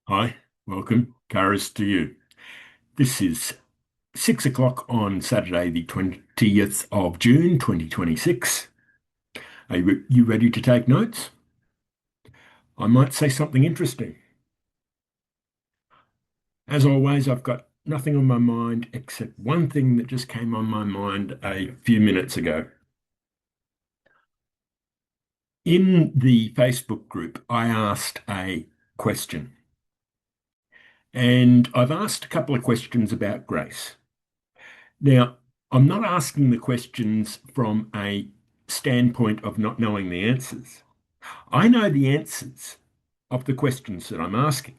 Hi, welcome. Karis to you. This is 6 o'clock on Saturday, the 20th of June, 2026. Are you ready to take notes? I might say something interesting. As always, I've got nothing on my mind except one thing that just came on my mind a few minutes ago. In the Facebook group, I asked a question, and I've asked a couple of questions about grace. Now, I'm not asking the questions from a standpoint of not knowing the answers. I know the answers of the questions that I'm asking.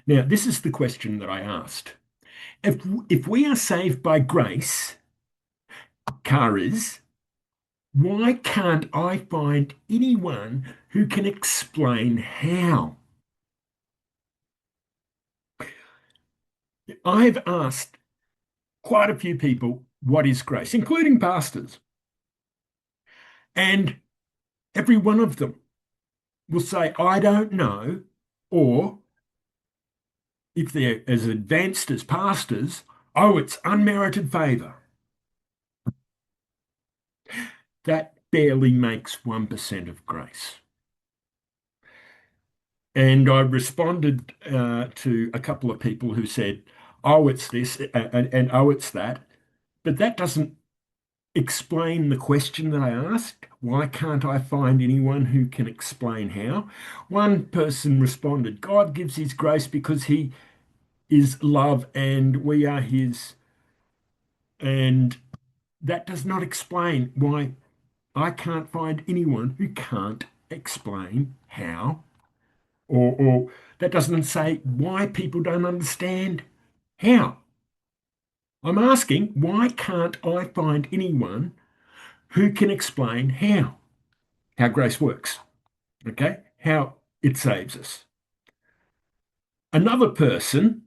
Now, this is the question that I asked. If we are saved by grace, Karis, why can't I find anyone who can explain how? I've asked quite a few people what is grace, including pastors, and every one of them will say, I don't know, or if they're as advanced as pastors, oh, it's unmerited favor. That barely makes 1% of grace. And I responded to a couple of people who said, oh, it's this and oh, it's that. But that doesn't explain the question that I asked. Why can't I find anyone who can explain how? One person responded, God gives his grace because he is love and we are his. And that does not explain why I can't find anyone who can't explain how, or that doesn't say why people don't understand how. I'm asking, why can't I find anyone who can explain how grace works, okay? How it saves us. Another person,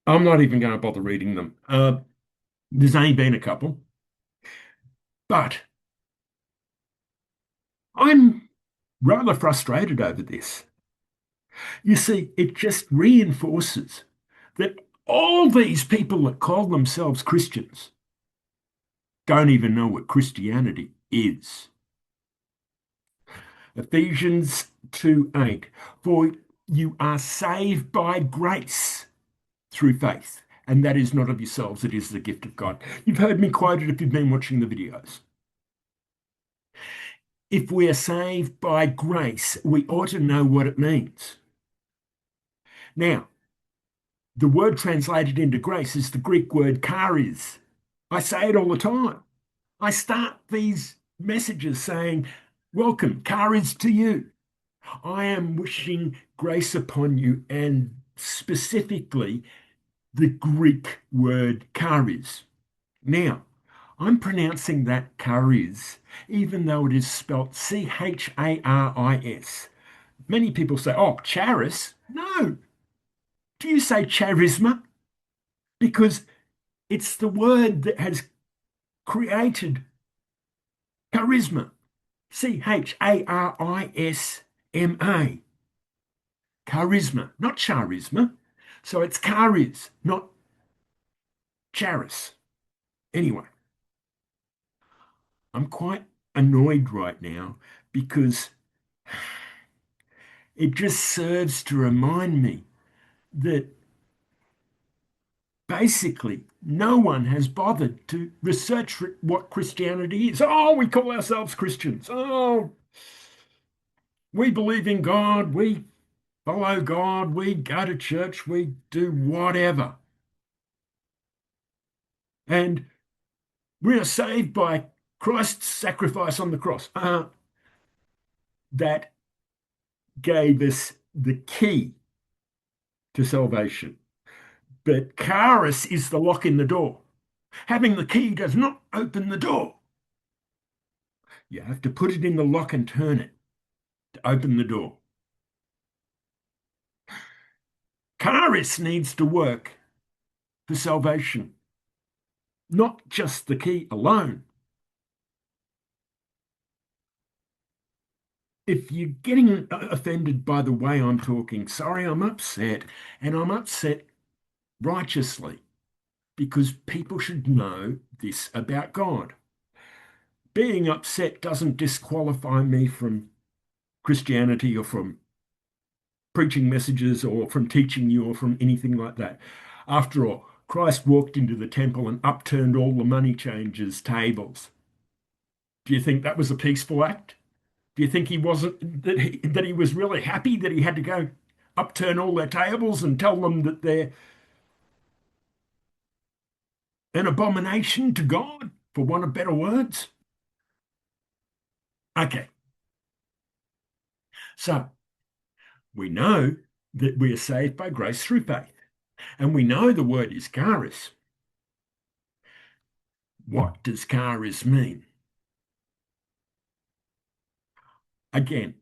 I'm not even going to bother reading them. There's only been a couple, but I'm rather frustrated over this. You see, it just reinforces that all these people that call themselves Christians don't even know what Christianity is. Ephesians 2:8, for you are saved by grace through faith, and that is not of yourselves, it is the gift of God. You've heard me quote it if you've been watching the videos. If we are saved by grace, we ought to know what it means. Now, the word translated into grace is the Greek word charis. I say it all the time. I start these messages saying, welcome, charis to you. I am wishing grace upon you, and specifically the Greek word charis. Now, I'm pronouncing that charis, even though it is spelt Charis. Many people say, oh, charis. No. Do you say charisma? Because it's the word that has created charisma. Charisma. Charisma, not charisma. So it's charis, not charis. Anyway, I'm quite annoyed right now because it just serves to remind me that basically no one has bothered to research what Christianity is. Oh, we call ourselves Christians. Oh, we believe in God. We follow God. We go to church. We do whatever. And we are saved by Christ's sacrifice on the cross. That gave us the key to salvation. But charis is the lock in the door. Having the key does not open the door. You have to put it in the lock and turn it to open the door. Charis needs to work for salvation, not just the key alone. if you're getting offended by the way I'm talking, sorry, I'm upset, and I'm upset righteously because people should know this about God. Being upset doesn't disqualify me from Christianity or from preaching messages or from teaching you or from anything like that. After all, Christ walked into the temple and upturned all the money changers' tables. Do you think that was a peaceful act? Do you think he wasn't that he was really happy that he had to go upturn all their tables and tell them that they're an abomination to God, for want of better words? Okay, so we know that we are saved by grace through faith, and we know the word is charis. What does charis mean? Again,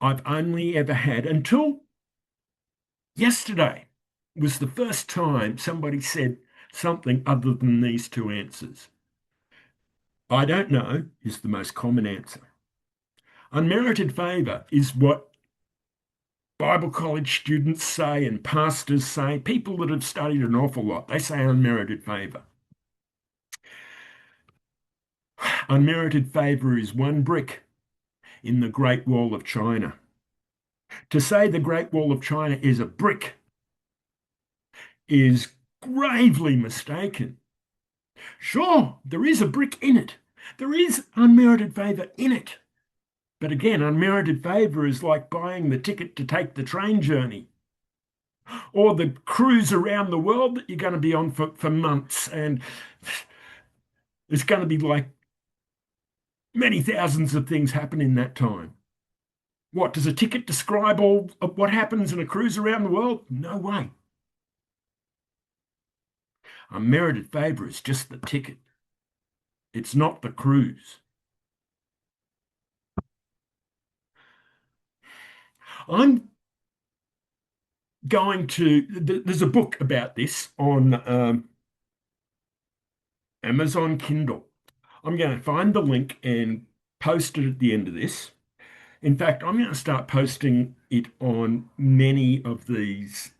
I've only ever had, until yesterday was the first time somebody said something other than these two answers. I don't know is the most common answer. Unmerited favor is what Bible college students say and pastors say, people that have studied an awful lot, they say unmerited favor. Unmerited favor is one brick in the Great Wall of China. To say the Great Wall of China is a brick is gravely mistaken. Sure, there is a brick in it. There is unmerited favor in it. But again, unmerited favor is like buying the ticket to take the train journey or the cruise around the world that you're going to be on for months. And it's going to be like many thousands of things happen in that time. What, does a ticket describe all of what happens in a cruise around the world? No way. Unmerited favor is just the ticket. It's not the cruise. I'm going to, there's a book about this on Amazon Kindle. I'm going to find the link and post it at the end of this. In fact, I'm going to start posting it on many of these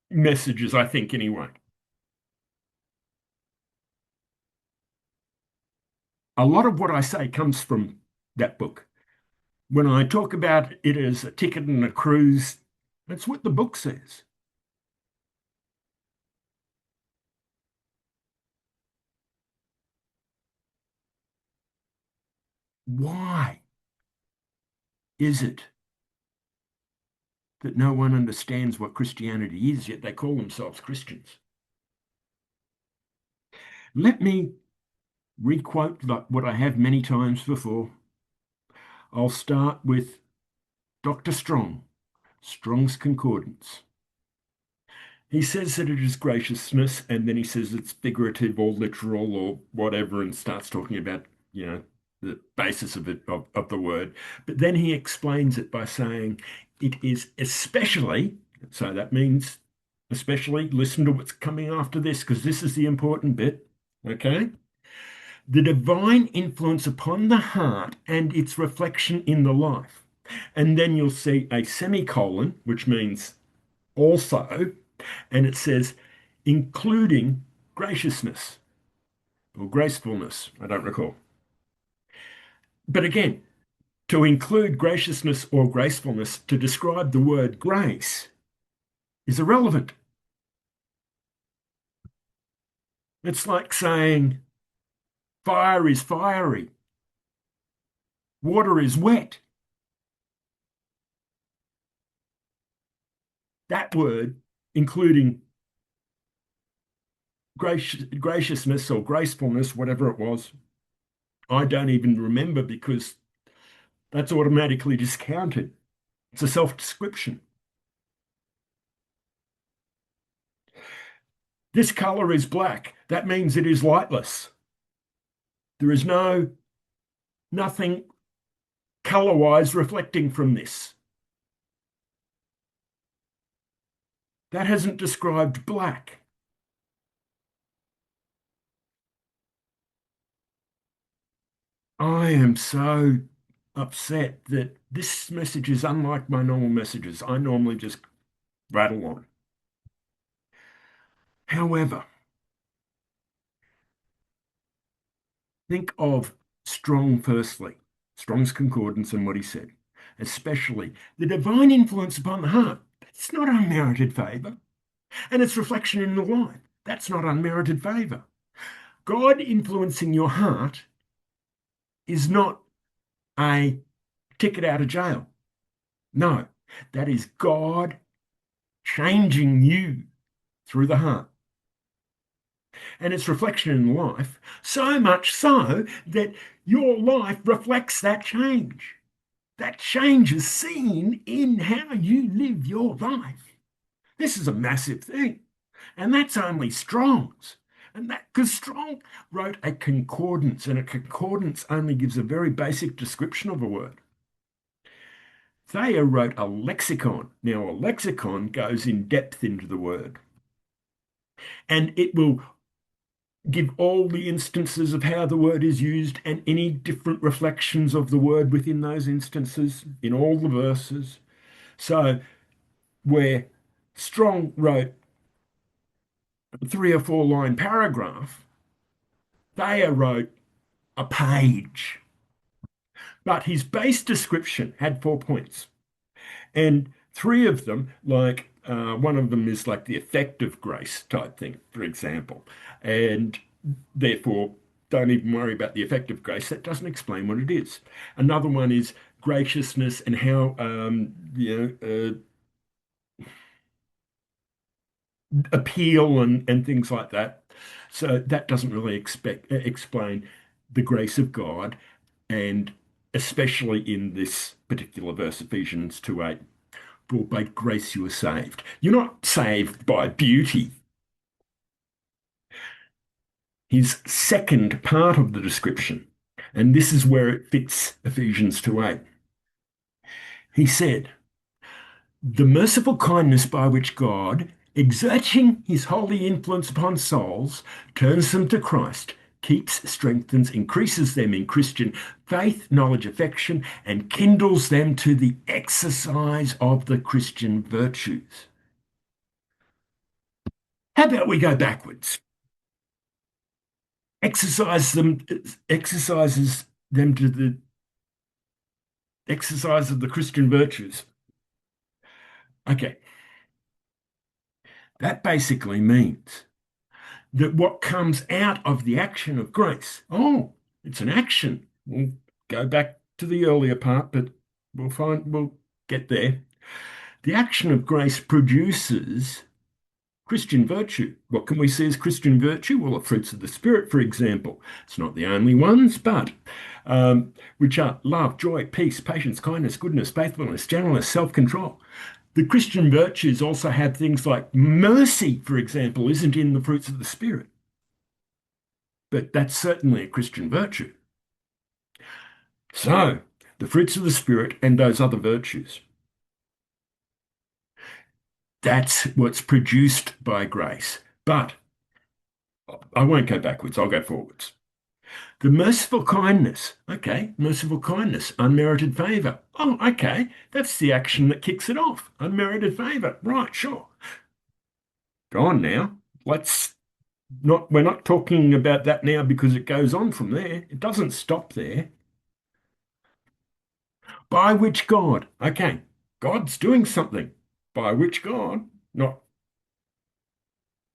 messages, I think, anyway. A lot of what I say comes from that book. When I talk about it as a ticket and a cruise, that's what the book says. Why is it that no one understands what Christianity is, yet they call themselves Christians? Let me requote what I have many times before. I'll start with Dr. Strong, Strong's Concordance. He says that it is graciousness, and then he says it's figurative or literal or whatever, and starts talking about, the basis of it of the word. But then he explains it by saying it is especially, so that means especially, listen to what's coming after this, because this is the important bit, okay? The divine influence upon the heart and its reflection in the life. And then you'll see a semicolon, which means also, and it says, including graciousness or gracefulness. I don't recall. But again, to include graciousness or gracefulness to describe the word grace is irrelevant. It's like saying fire is fiery, water is wet. That word, including graciousness or gracefulness, whatever it was, I don't even remember because that's automatically discounted. It's a self-description. This color is black. That means it is lightless. There is nothing color-wise reflecting from this. That hasn't described black. I am so upset that this message is unlike my normal messages. I normally just rattle on. However, think of Strong firstly, Strong's Concordance and what he said, especially the divine influence upon the heart. That's not unmerited favour, and its reflection in the life. That's not unmerited favour. God influencing your heart is not a ticket out of jail. No, that is God changing you through the heart and its reflection in life, so much so that your life reflects that change. That change is seen in how you live your life. This is a massive thing. And that's only Strong's. And that because Strong wrote a concordance, and a concordance only gives a very basic description of a word. Thayer wrote a lexicon. Now, a lexicon goes in depth into the word, and it will give all the instances of how the word is used and any different reflections of the word within those instances in all the verses. So, where Strong wrote a 3 or 4 line paragraph, Thayer wrote a page. But his base description had 4 points. And three of them, like one of them is like the effect of grace type thing, for example. And therefore, don't even worry about the effect of grace. That doesn't explain what it is. Another one is graciousness and how, appeal and things like that. So that doesn't really explain the grace of God, and especially in this particular verse, Ephesians 2:8. For by grace you are saved. You're not saved by beauty. His second part of the description, and this is where it fits Ephesians 2:8. He said, the merciful kindness by which God, exerting his holy influence upon souls, turns them to Christ, keeps, strengthens, increases them in Christian faith, knowledge, affection, and kindles them to the exercise of the Christian virtues. How about we go backwards? Exercise them, exercises them to the exercise of the Christian virtues. Okay, that basically means that what comes out of the action of grace, oh, it's an action. We'll go back to the earlier part, but we'll get there. The action of grace produces Christian virtue. What can we see as Christian virtue? Well, the fruits of the Spirit, for example. It's not the only ones, but which are love, joy, peace, patience, kindness, goodness, faithfulness, gentleness, self-control. The Christian virtues also have things like mercy, for example, isn't in the fruits of the Spirit. But that's certainly a Christian virtue. So, the fruits of the Spirit and those other virtues. That's what's produced by grace. But I won't go backwards, I'll go forwards. The merciful kindness. Okay, merciful kindness, unmerited favor. Oh, okay, that's the action that kicks it off. Unmerited favor. Right, sure. Go on now. We're not talking about that now because it goes on from there. It doesn't stop there. By which God? Okay, God's doing something. By which God? Not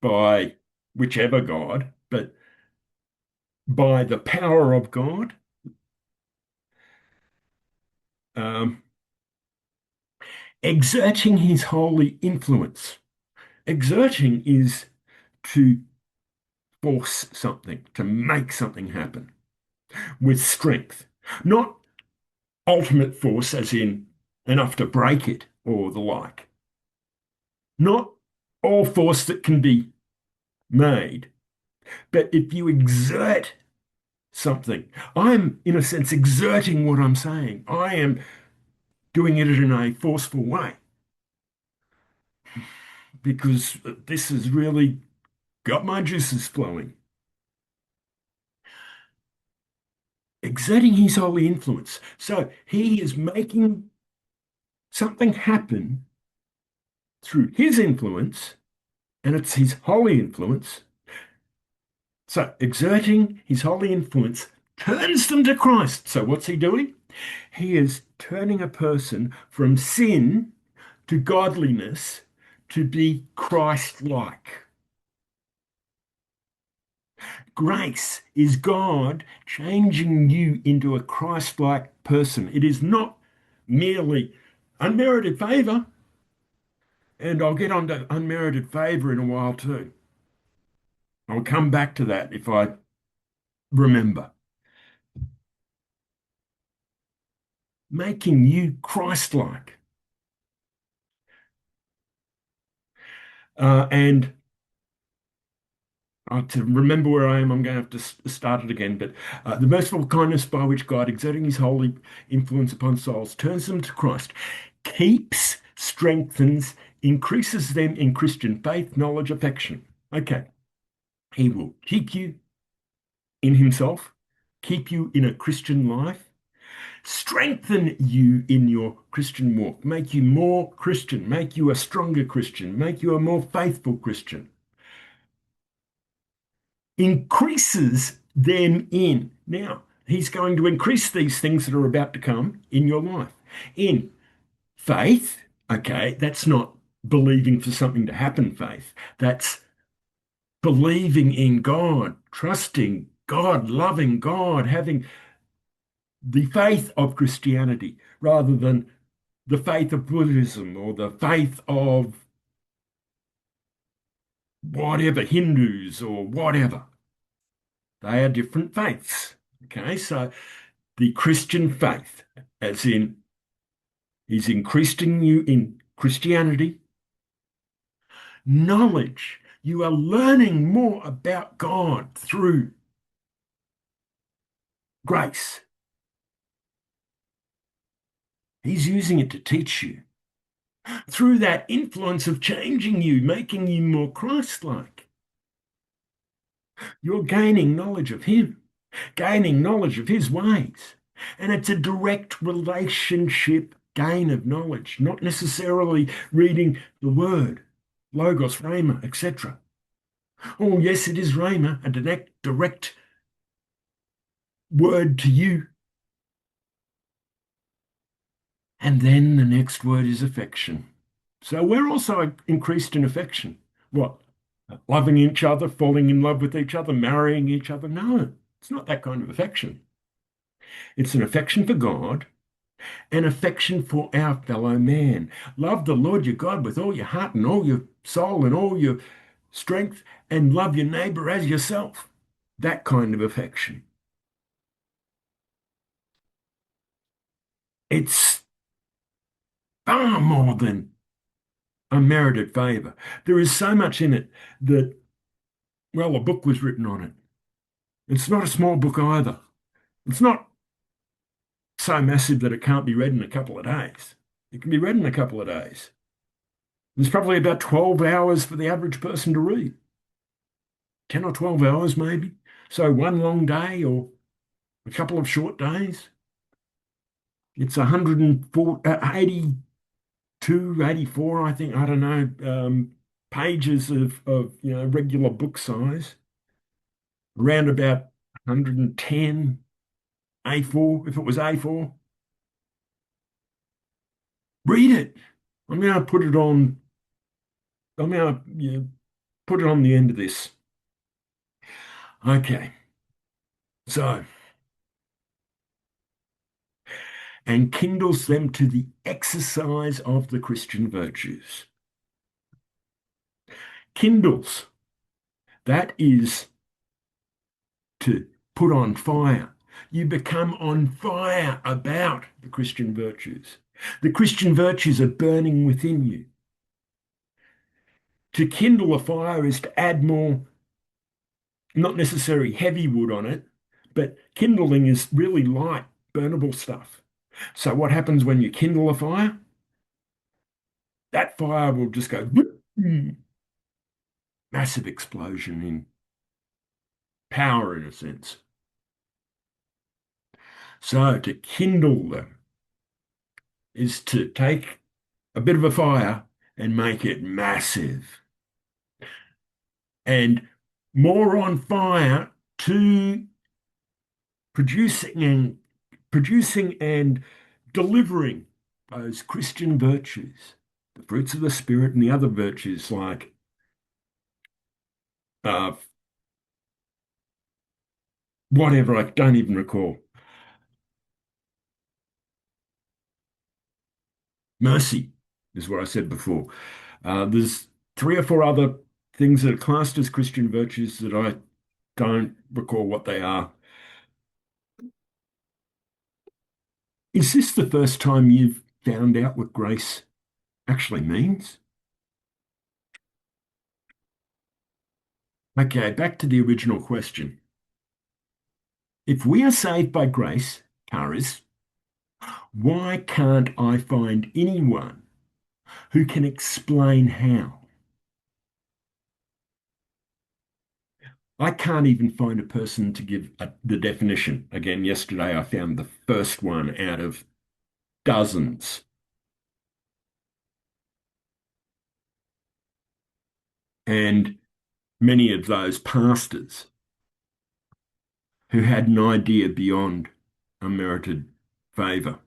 by whichever God, but by the power of God. Um, exerting his holy influence. Exerting is to force something, to make something happen with strength, not ultimate force, as in enough to break it or the like. Not all force that can be made, but if you exert something, I'm, in a sense, exerting what I'm saying. I am doing it in a forceful way because this has really got my juices flowing. exerting his holy influence. So he is making something happen through his influence, and it's his holy influence. So exerting his holy influence turns them to Christ. So what's he doing? He is turning a person from sin to godliness to be Christ-like. Grace is God changing you into a Christ-like person. It is not merely unmerited favor, and I'll get on to unmerited favor in a while too. I'll come back to that if I remember. Making you Christ-like. And to remember where I am, I'm going to have to start it again. But the merciful kindness by which God, exerting his holy influence upon souls, turns them to Christ, keeps, strengthens, increases them in Christian faith, knowledge, affection. Okay. He will keep you in himself, keep you in a Christian life, strengthen you in your Christian walk, make you more Christian, make you a stronger Christian, make you a more faithful Christian, increases them in. Now, he's going to increase these things that are about to come in your life. In faith, okay, that's not believing for something to happen, faith. That's believing in God, trusting God, loving God, having the faith of Christianity rather than the faith of Buddhism or the faith of whatever, Hindus or whatever. They are different faiths. Okay, so the Christian faith, as in he's increasing you in Christianity, knowledge. You are learning more about God through grace. He's using it to teach you. Through that influence of changing you, making you more Christ-like, you're gaining knowledge of Him, gaining knowledge of His ways. And it's a direct relationship gain of knowledge, not necessarily reading the Word, Logos, Rhema, etc. Oh, yes, it is Rhema, a direct word to you. And then the next word is affection. So we're also increased in affection. What? Loving each other, falling in love with each other, marrying each other? No, it's not that kind of affection. It's an affection for God, an affection for our fellow man. Love the Lord your God with all your heart and all your soul and all your strength, and love your neighbor as yourself. That kind of affection. It's far more than unmerited favor. There is so much in it that, well, a book was written on it. It's not a small book either. It's not so massive that it can't be read in a couple of days. It can be read in a couple of days. There's probably about 12 hours for the average person to read. 10 or 12 hours, maybe. So one long day or a couple of short days. It's 182, 84, I think, I don't know, pages of regular book size. Around about 110 A4, if it was A4. Read it. I'm going to put it on. I'm going to put it on the end of this. Okay. So, and kindles them to the exercise of the Christian virtues. Kindles. That is to put on fire. You become on fire about the Christian virtues. The Christian virtues are burning within you. To kindle a fire is to add more, not necessarily heavy wood on it, but kindling is really light, burnable stuff. So what happens when you kindle a fire? That fire will just go massive explosion in power in a sense. So to kindle them is to take a bit of a fire and make it massive and more on fire to producing and producing and delivering those Christian virtues, the fruits of the Spirit and the other virtues like uh, whatever, I don't even recall. Mercy is what I said before. There's three or four other things that are classed as Christian virtues that I don't recall what they are. Is this the first time you've found out what grace actually means? Okay, back to the original question. If we are saved by grace, Karis, why can't I find anyone who can explain how? I can't even find a person to give the definition. Again, yesterday I found the first one out of dozens. And many of those pastors who had an idea beyond unmerited favour.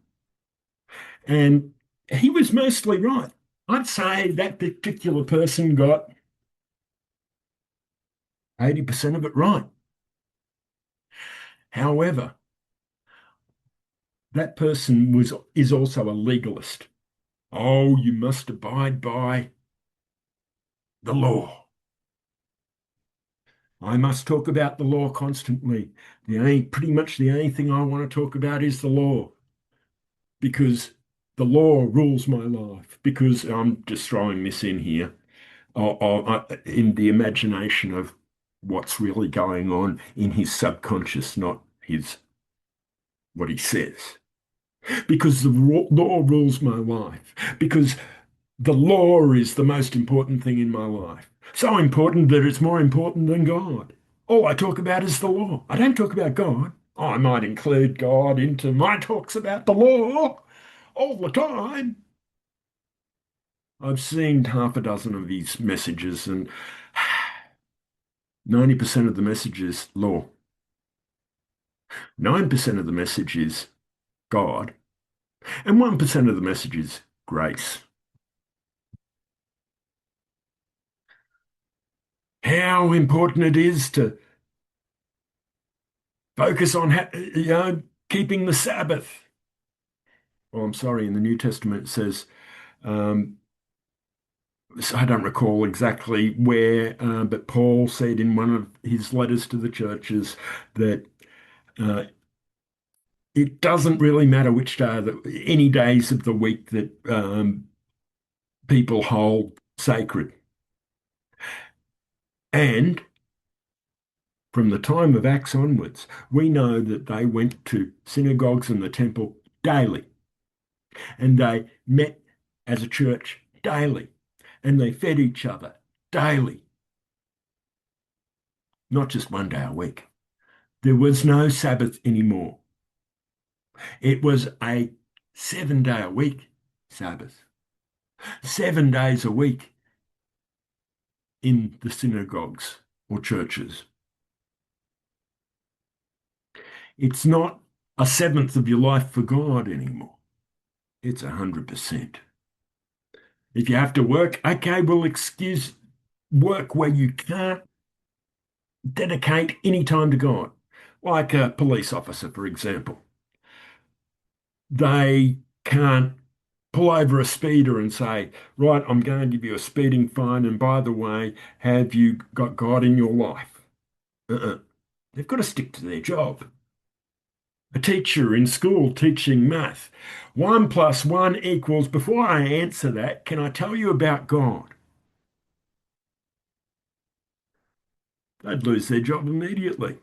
And he was mostly right. I'd say that particular person got 80% of it right. However, that person is also a legalist. Oh, you must abide by the law. I must talk about the law constantly. Pretty much the only thing I want to talk about is the law because the law rules my life. Because I'm just throwing this in here, in the imagination of what's really going on in his subconscious, not his what he says. Because the law rules my life. Because the law is the most important thing in my life. So important that it's more important than God. All I talk about is the law. I don't talk about God. I might include God into my talks about the law all the time. I've seen half a dozen of these messages, and 90% of the message is law. 9% of the message is God, and 1% of the message is grace. How important it is to focus on, keeping the Sabbath. Oh, I'm sorry, in the New Testament it says, um, so I don't recall exactly where, but Paul said in one of his letters to the churches that uh, it doesn't really matter which day, any days of the week that people hold sacred. And from the time of Acts onwards, we know that they went to synagogues and the temple daily, and they met as a church daily, and they fed each other daily, not just one day a week. There was no Sabbath anymore. It was a 7 day a week Sabbath, 7 days a week in the synagogues or churches. It's not a seventh of your life for God anymore. It's 100%. If you have to work, okay, we'll excuse work where you can't dedicate any time to God, like a police officer, for example. They can't pull over a speeder and say, right, I'm going to give you a speeding fine, and by the way, have you got God in your life? Uh-uh. They've got to stick to their job. A teacher in school teaching math. 1 + 1 =, before I answer that, can I tell you about God? They'd lose their job immediately.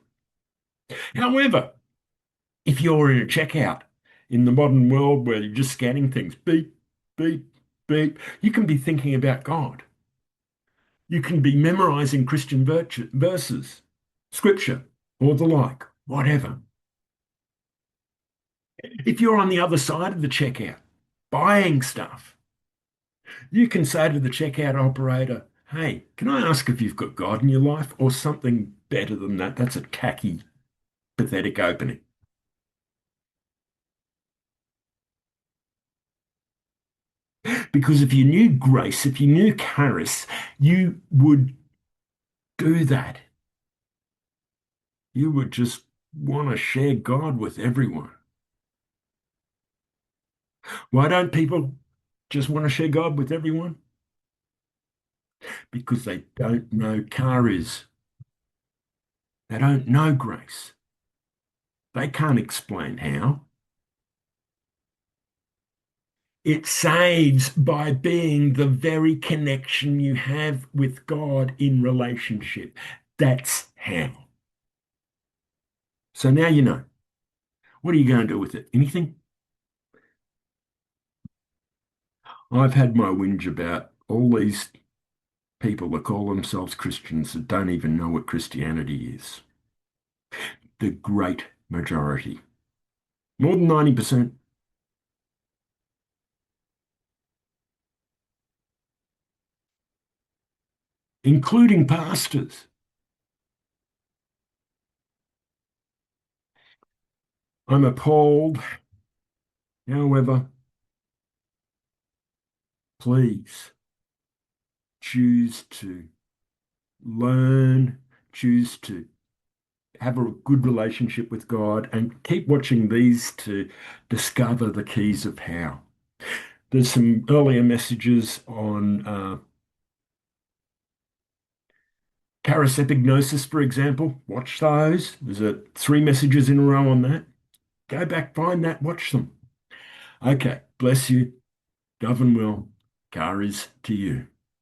However, if you're in a checkout in the modern world where you're just scanning things, beep, beep, beep, you can be thinking about God. You can be memorizing Christian verses, scripture, or the like, whatever. If you're on the other side of the checkout, buying stuff, you can say to the checkout operator, hey, can I ask if you've got God in your life or something better than that? That's a tacky, pathetic opening. Because if you knew grace, if you knew charis, you would do that. You would just want to share God with everyone. Why don't people just want to share God with everyone? Because they don't know charis. They don't know grace. They can't explain how. It saves by being the very connection you have with God in relationship. That's how. So now you know. What are you going to do with it? Anything? I've had my whinge about all these people that call themselves Christians that don't even know what Christianity is. The great majority. More than 90%, including pastors. I'm appalled. However, please choose to learn, choose to have a good relationship with God, and keep watching these to discover the keys of how. There's some earlier messages on charis epignosis, for example. Watch those. There's three messages in a row on that. Go back, find that, watch them. Okay, bless you. Govern well. Car is to you.